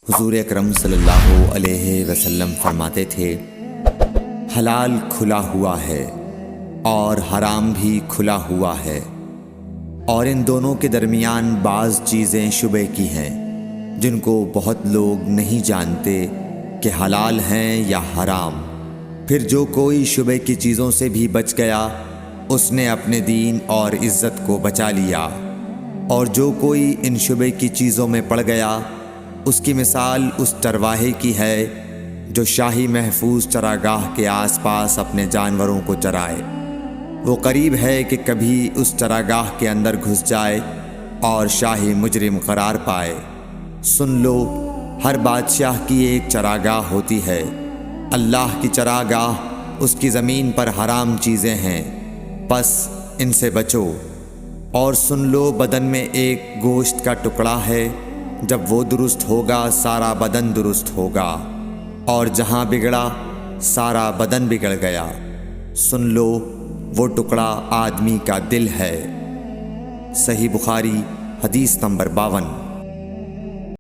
حضور اکرم صلی اللہ علیہ وسلم فرماتے تھے، حلال کھلا ہوا ہے اور حرام بھی کھلا ہوا ہے، اور ان دونوں کے درمیان بعض چیزیں شبہ کی ہیں جن کو بہت لوگ نہیں جانتے کہ حلال ہیں یا حرام۔ پھر جو کوئی شبہ کی چیزوں سے بھی بچ گیا اس نے اپنے دین اور عزت کو بچا لیا، اور جو کوئی ان شبہ کی چیزوں میں پڑ گیا اس کی مثال اس چرواہے کی ہے جو شاہی محفوظ چراگاہ کے آس پاس اپنے جانوروں کو چرائے۔ وہ قریب ہے کہ کبھی اس چراگاہ کے اندر گھس جائے اور شاہی مجرم قرار پائے۔ سن لو، ہر بادشاہ کی ایک چراگاہ ہوتی ہے، اللہ کی چراگاہ اس کی زمین پر حرام چیزیں ہیں، پس ان سے بچو۔ اور سن لو، بدن میں ایک گوشت کا ٹکڑا ہے، جب وہ درست ہوگا سارا بدن درست ہوگا، اور جہاں بگڑا سارا بدن بگڑ گیا۔ سن لو، وہ ٹکڑا آدمی کا دل ہے۔ صحیح بخاری حدیث نمبر 52۔